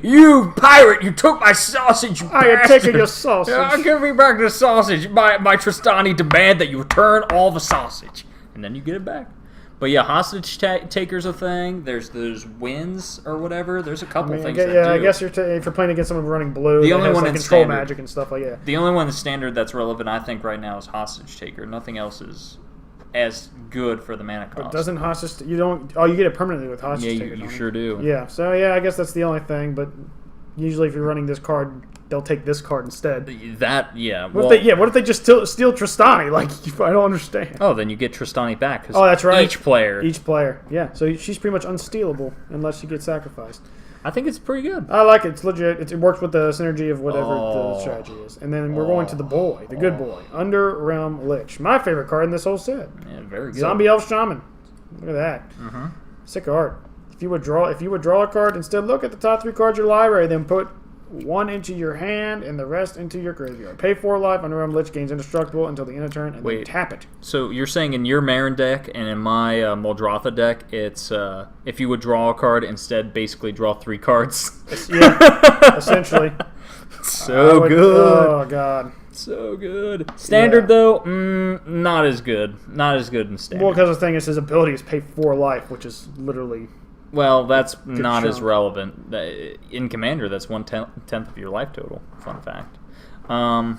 You pirate! You took my sausage. I am taking your sausage. Give me back the sausage. My Tristani demand that you return all the sausage, and then you get it back. But yeah, hostage taker's a thing. There's winds or whatever. There's a couple things. I guess if you're playing against someone running blue, the only one in control standard, magic and stuff like that. The only one in standard that's relevant, I think, right now is hostage taker. Nothing else is as good for the mana cost. But doesn't hostage you don't? Oh, you get it permanently with hostage taker. Yeah, you sure do. Yeah. So I guess that's the only thing. But usually, if you're running this card, they'll take this card instead. What if they just steal Tristani? Like, I don't understand. Oh, then you get Tristani back. Oh, that's right. Each player. Yeah. So she's pretty much unstealable unless she gets sacrificed. I think it's pretty good. I like it. It's legit. It works with the synergy of whatever the strategy is. And then we're going to the good boy, Under Realm Lich. My favorite card in this whole set. Yeah, very good. Zombie Elf Shaman. Look at that. Mm-hmm. Sick art. If you would draw a card, instead look at the top 3 cards of your library, then put 1 into your hand and the rest into your graveyard. Pay 4 life. Under Realm Lich gains indestructible until the end of turn, and then tap it. So you're saying in your Marin deck and in my Muldrotha deck, it's if you would draw a card, instead basically draw 3 cards. Yeah, essentially. Good. Oh god. So good. Standard though, not as good. Not as good in standard. Well, because the thing is, his ability is pay 4 life, which is literally. Well, that's not as relevant. In Commander, that's 1/10 of your life total. Fun fact. I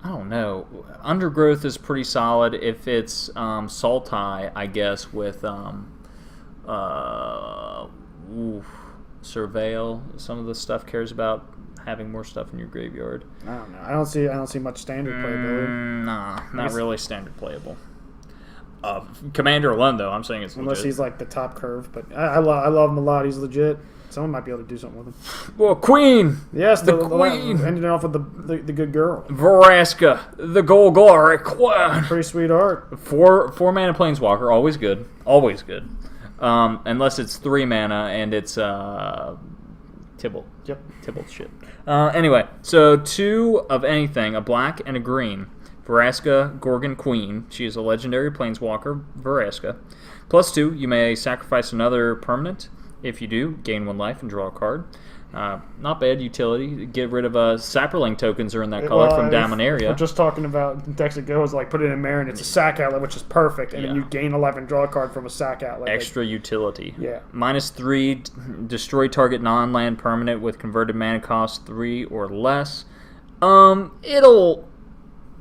don't know. Undergrowth is pretty solid. If it's Sultai, I guess, with Surveil, some of the stuff cares about having more stuff in your graveyard. I don't know. I don't see much standard playability. Nah, not really standard playable. Commander alone, though, I'm saying it's legit. Unless he's like the top curve, but I love him a lot. He's legit. Someone might be able to do something with him. Well, Queen! Yes, the Queen! Ending off with the good girl. Vraska, the Golgari Queen! Pretty sweet art. 4 mana Planeswalker, always good. Always good. Unless it's 3 mana and it's Tibble. Yep. Tibble shit. Anyway, so 2 of anything, a black and a green. Vraska, Gorgon Queen. She is a legendary Planeswalker, Vraska. +2, you may sacrifice another permanent. If you do, gain 1 life and draw a card. Not bad utility. Get rid of Saproling tokens are in that color from Dominaria. We're just talking about decks that goes like put it in Marin. It's a sack outlet, which is perfect, and then you gain a life and draw a card from a sack outlet. Extra utility. Yeah. -3, destroy target non-land permanent with converted mana cost 3 or less. It'll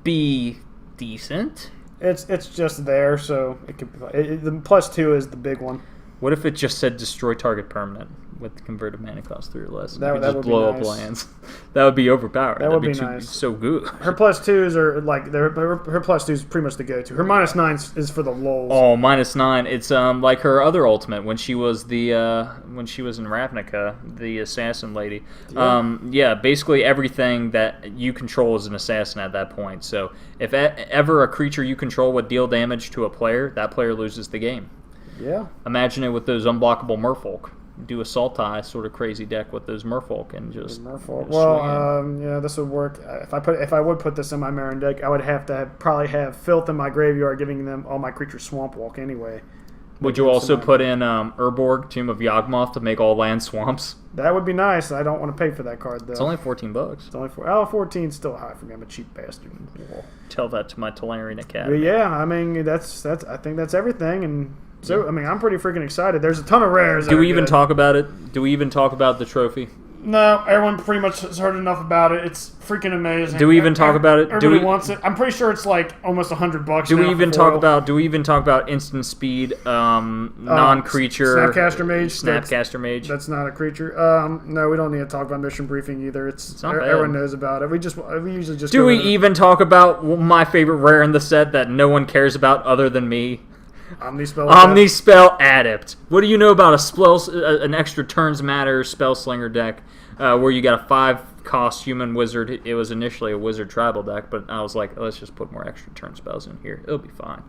be decent. It's just there, so it could be. The +2 is the big one. What if it just said destroy target permanent? with the converted mana cost 3 or less. That you could would just be blow nice. up lands. That would be overpowered. That would be too, nice. So good. Her +2s are like her +2 is pretty much the go-to. Her -9 is for the lulz. Oh, -9. It's like her other ultimate when she was in Ravnica, the assassin lady. Yeah. Basically everything that you control is an assassin at that point. So if ever a creature you control would deal damage to a player, that player loses the game. Yeah. Imagine it with those unblockable merfolk. Do a Sultai sort of crazy deck with those merfolk and just Merfolk. swing Well, yeah, this would work. If I would put this in my Marin deck, I would have to probably have Filth in my graveyard, giving them all my creatures Swamp Walk anyway. Would you also put in Urborg, Tomb of Yawgmoth, to make all land swamps? That would be nice. I don't want to pay for that card though. It's only $14. It's only 14 is still high for me. I'm a cheap bastard. Tell that to my Talarian But Academy. yeah, I mean that's I think that's everything, and so I mean I'm pretty freaking excited. There's a ton of rares. Do we even talk about it? Do we even talk about the trophy? No, everyone pretty much has heard enough about it. It's freaking amazing. Do we even talk about it? Everybody wants it. I'm pretty sure it's like almost $100. Do we even talk about instant speed, non-creature Snapcaster Mage? Snapcaster Mage. That's not a creature. No, we don't need to talk about Mission Briefing either. It's not bad. Everyone knows about it. We usually just Do we even talk about my favorite rare in the set that no one cares about other than me? Omnispell Adept. What do you know about an extra turns matter spellslinger deck where you got a 5-cost human wizard? It was initially a wizard tribal deck, but I was like, let's just put more extra turn spells in here. It'll be fine.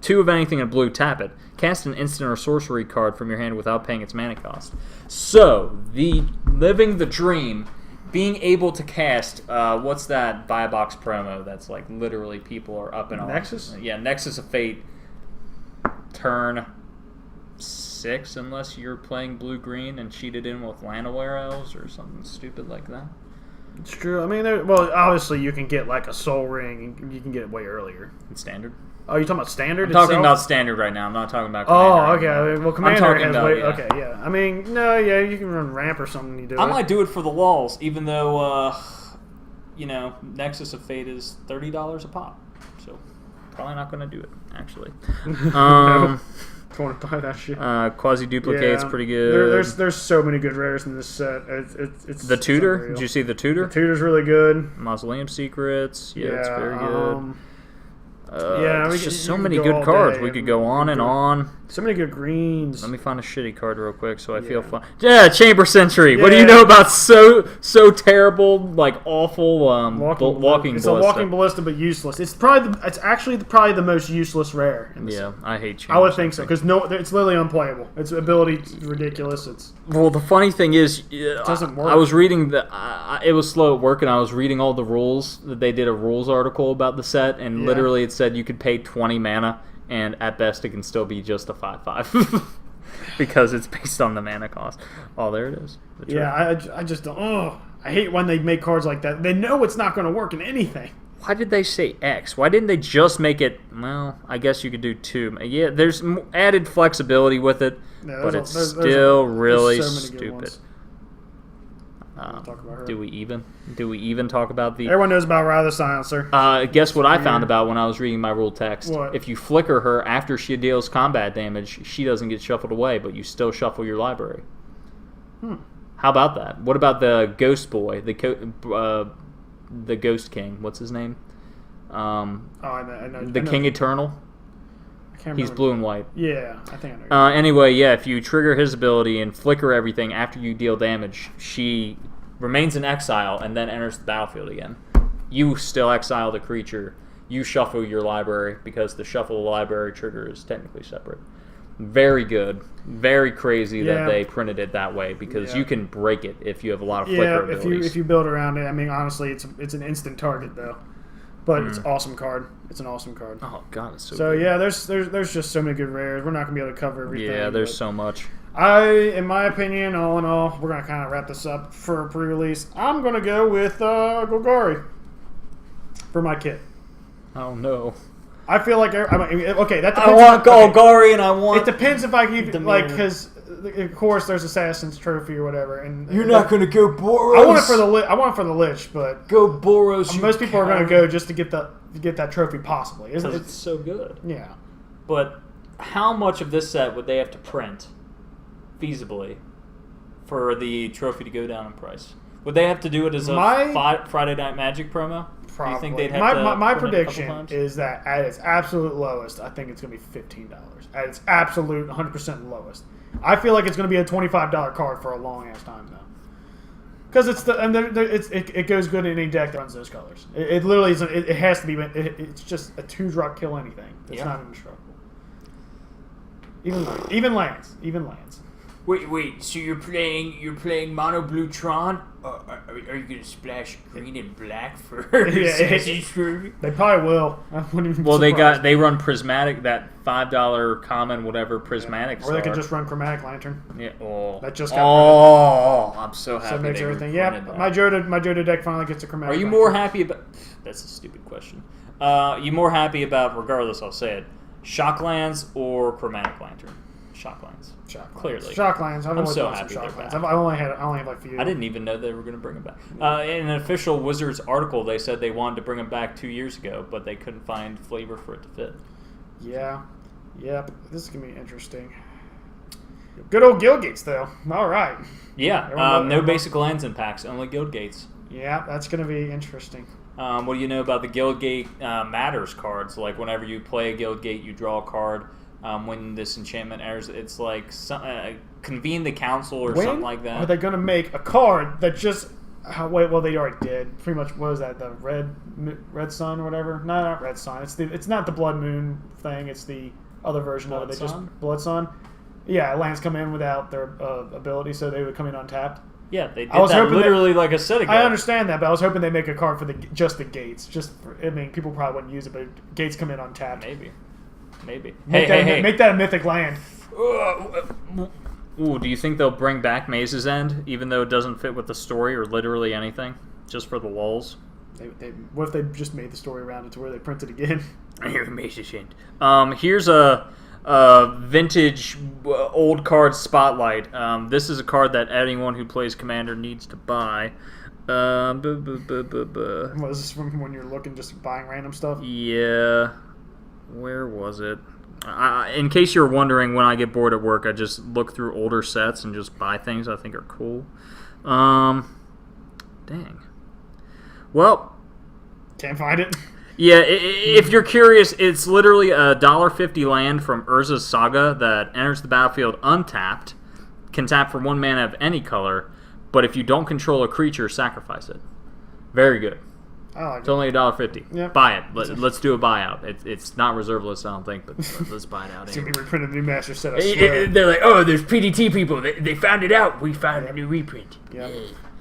2 of anything in blue, tap it. Cast an instant or sorcery card from your hand without paying its mana cost. So, living the dream, being able to cast, what's that buy box promo that's like literally people are up and on? Nexus? Yeah, Nexus of Fate. Turn 6 unless you're playing blue-green and cheated in with Llanowar Elves or something stupid like that. It's true. I mean, obviously you can get like a Soul Ring, and you can get it way earlier. In Standard? Oh, you're talking about Standard? I'm talking about Standard right now. I'm not talking about Commander. Oh, okay. Well, Commander has way... Okay, yeah. I mean, no, yeah, you can run Ramp or something. You do. I might do it for the lulz, even though, Nexus of Fate is $30 a pop. So, probably not going to do it, actually. I want to buy that shit. Quasi-duplicate's pretty good. There's so many good rares in this set. It's the Tutor? Unreal. Did you see the Tutor? The Tutor's really good. Mausoleum Secrets. Yeah, it's very good. There's just so many good cards. We could go on and on. So many good greens. Let me find a shitty card real quick so I feel fun. Yeah, Chamber Sentry. Yeah. What do you know about so terrible, like awful walking It's ballista? a walking ballista, but useless. It's actually probably the most useless rare. In Yeah, I hate Chamber I would think so because it's literally unplayable. Its ability is ridiculous. Well, the funny thing is, it doesn't work. I was reading it was slow at work, and I was reading all the rules. They did a rules article about the set, and literally it said you could pay 20 mana, and at best it can still be just a 5/5 because it's based on the mana cost. Oh, there it is. I just don't. Oh, I hate when they make cards like that. They know it's not going to work in anything. Why did they say X? Why didn't they just make it? Well, I guess you could do 2. Yeah, there's added flexibility with it, but it's still really stupid. Do we even talk about the? Everyone knows about Rather Silencer. Guess what I found about when I was reading my rule text? What? If you flicker her after she deals combat damage, she doesn't get shuffled away, but you still shuffle your library. How about that? What about the Ghost Boy, the Ghost King? What's his name? I know. The King Eternal. He's blue and white. Yeah, I think I know. Anyway, yeah, if you trigger his ability and flicker everything after you deal damage, she remains in exile and then enters the battlefield again. You still exile the creature. You shuffle your library because the shuffle library trigger is technically separate. Very good. Very crazy that they printed it that way because you can break it if you have a lot of flicker abilities. If you build around it. I mean, honestly, it's an instant target though. But it's an awesome card. It's an awesome card. Oh god, it's so So good. yeah, there's just so many good rares. We're not gonna be able to cover everything. Yeah, there's so much. In my opinion, all in all, we're gonna kind of wrap this up for a pre-release. I'm gonna go with Golgari for my kit. Oh no. I feel like okay, that depends. I want Golgari and I want. It depends if I keep the like main. because of course there's Assassin's Trophy or whatever, and You're not gonna go Boros. I want it for the Lich, but go Boros. Most people are gonna go just to get that trophy possibly. Because it's so good. Yeah. But how much of this set would they have to print feasibly for the trophy to go down in price. Would they have to do it as a Friday Night Magic promo? Probably. Do you think they'd have to my print it a couple prediction times? is that at its absolute lowest, I think it's going to be $15. At its absolute 100% lowest. I feel like it's going to be a $25 card for a long ass time though. Because it goes good in any deck that runs those colors. It literally is. It has to be. It's just a 2-drop kill anything. It's not indestructible. Even lands. Wait. So you're playing mono blue Tron? Are you gonna splash green and black for Assassin's Creed? They probably will. I wouldn't even Well, surprised. they run prismatic, that $5 common whatever prismatic. Or they could just run Chromatic Lantern. Yeah. Oh. That just got I'm so happy. So it makes they everything. reprinted Yeah. that. My Joda deck finally gets a Chromatic. Are you Lantern. more happy about? That's a stupid question. You more happy about? Regardless, I'll say it. Shocklands or Chromatic Lantern? Shocklands. Clearly. Shocklands. I'm so happy they're Shocklands. back. I only have like a few. I didn't even know they were going to bring them back. In an official Wizards article, they said they wanted to bring them back 2 years ago, but they couldn't find flavor for it to fit. Yeah. Yep. This is going to be interesting. Good old Guild Gates, though. All right. Yeah. No basic lands in packs, only Guild Gates. Yeah, that's going to be interesting. What do you know about the Guild Gate Matters cards? Like, whenever you play a Guild Gate, you draw a card. When this enchantment airs, it's like convene the council or something like that. Are they going to make a card that just... well, they already did. Pretty much, what is that? The Red Sun or whatever? No, not Red Sun. It's not the Blood Moon thing. It's the other version of it. They just Blood Sun. Yeah, lands come in without their ability, so they would come in untapped. Yeah, they did that literally like a set ago. I understand that, but I was hoping they make a card for just the gates. People probably wouldn't use it, but gates come in untapped. Maybe. Hey. Make that a mythic land. Ooh, do you think they'll bring back Maze's End, even though it doesn't fit with the story or literally anything, just for the lulz? What if they just made the story around it to where they print it again? Maze's End. Here's a vintage old card spotlight. This is a card that anyone who plays Commander needs to buy. Was this from when you're looking, just buying random stuff? Yeah. Where was it? In case you're wondering, when I get bored at work, I just look through older sets and just buy things I think are cool. Dang. Well. Can't find it. Yeah, if you're curious, it's literally a $1.50 land from Urza's Saga that enters the battlefield untapped, can tap for 1 mana of any color, but if you don't control a creature, sacrifice it. Very good. It's only $1.50. Yep. Buy it. Let's do a buyout. It's not reserve list, I don't think, but let's buy it out. It's going to be reprinted new master set, I swear. They're like, oh, there's PDT people. They found it out. We found a new reprint. Yeah.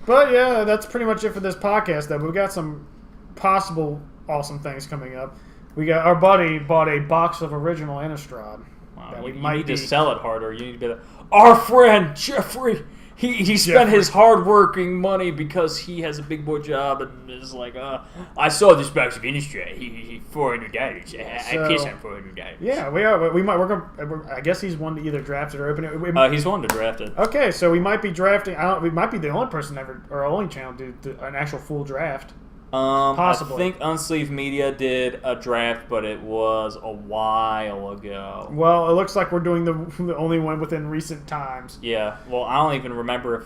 But yeah, that's pretty much it for this podcast, though. We've got some possible awesome things coming up. Our buddy bought a box of original Innistrad. Wow, you need to sell it harder. You need to be like, our friend Jeffrey. He spent his hard-working money because he has a big boy job and is like, I saw this box of Innistrad. He $400. I pissed on $400. Yeah, we are. I guess he's one to either draft it or open it. He's one to draft it. Okay, so we might be drafting. We might be the only person ever, or only channel do an actual full draft. Possibly. I think Unsleeved Media did a draft, but it was a while ago. Well, it looks like we're doing the only one within recent times. Yeah. Well, I don't even remember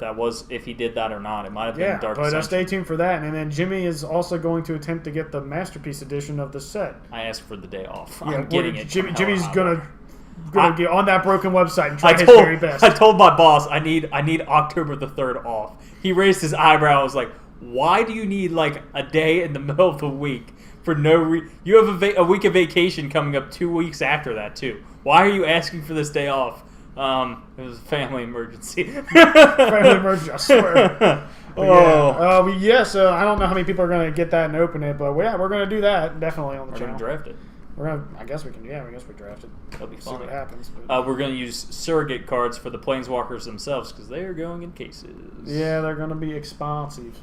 if he did that or not. It might have been Dark Ascension. But stay tuned for that. And then Jimmy is also going to attempt to get the Masterpiece edition of the set. I asked for the day off. Yeah, I'm getting it. Jimmy's gonna get on that broken website and try his very best. I told my boss I need October the 3rd off. He raised his eyebrow. I was like, why do you need like a day in the middle of the week for no you have a week of vacation coming up 2 weeks after that too. Why are you asking for this day off? It was a family emergency. Family emergency, I swear. So I don't know how many people are going to get that and open it, but yeah, we're going to do that definitely on the channel. We're going to draft it. I guess we can. Yeah, I guess we draft it. That'll be fun. See what happens. We're going to use surrogate cards for the Planeswalkers themselves because they are going in cases. Yeah, they're going to be expensive.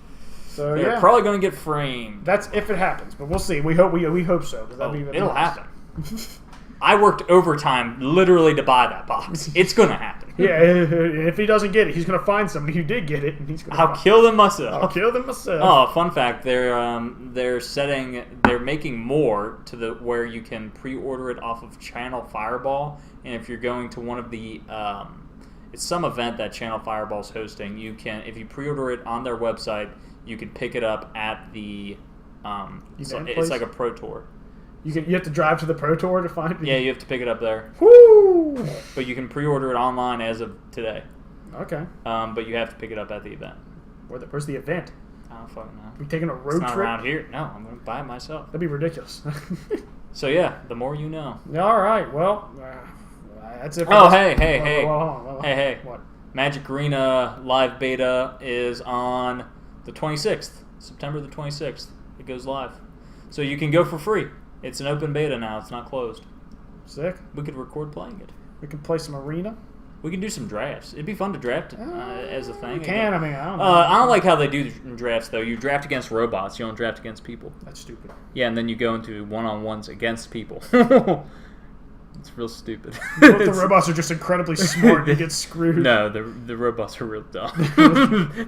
So they're probably going to get framed. That's if it happens, but we'll see. We hope so. It'll happen. I worked overtime literally to buy that box. It's going to happen. Yeah, if he doesn't get it, he's going to find somebody who did get it, and he's going to. I'll kill them myself. Oh, fun fact: they're making more to where you can pre-order it off of Channel Fireball, and if you're going to one of the It's some event that Channel Fireball's hosting. You can, if you pre-order it on their website, you can pick it up at the. It's like a Pro Tour. You have to drive to the Pro Tour to find it? Yeah, you have to pick it up there. Woo! But you can pre-order it online as of today. Okay. But you have to pick it up at the event. Where's the event? I don't fucking know. We taking a road it's not trip? around here. No, I'm going to buy it myself. That'd be ridiculous. So yeah, the more you know. All right. Well, that's it. Oh, hey. What? Magic Arena live beta is on the 26th, September the 26th. It goes live. So you can go for free. It's an open beta now. It's not closed. Sick. We could record playing it. We can play some arena. We can do some drafts. It'd be fun to draft as a thing. We can. I mean, I don't know. I don't like how they do drafts, though. You draft against robots. You don't draft against people. That's stupid. Yeah, and then you go into one-on-ones against people. It's real stupid. What if the robots are just incredibly smart and get screwed? No, the robots are real dumb.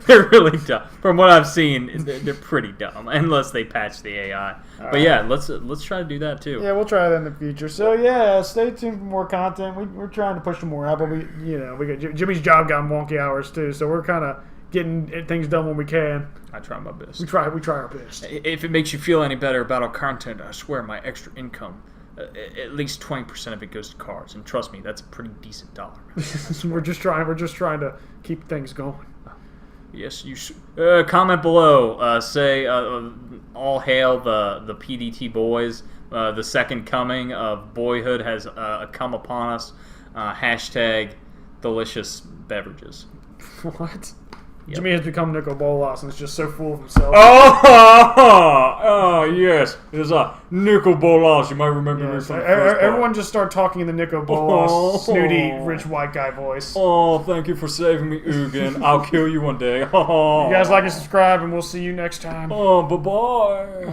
They're really dumb. From what I've seen, they're pretty dumb, unless they patch the AI. But yeah, let's try to do that too. Yeah, we'll try that in the future. So yeah, stay tuned for more content. We're trying to push some more out, but we got Jimmy's job got wonky hours too, so we're kind of getting things done when we can. I try my best. We try our best. If it makes you feel any better about our content, I swear my extra income. At least 20% of it goes to cards, and trust me, that's a pretty decent dollar. We're just trying to keep things going. Yes, you comment below. Say all hail the PDT boys. The second coming of boyhood has come upon us. Hashtag delicious beverages. What? Yep. Jimmy has become Nico Bolas and is just so full of himself. Oh, yes. There's a Nico Bolas. You might remember me from the first part. Everyone just start talking in the Nico Bolas snooty, rich white guy voice. Oh, thank you for saving me, Ugin. I'll kill you one day. You guys like and subscribe, and we'll see you next time. Oh, bye-bye.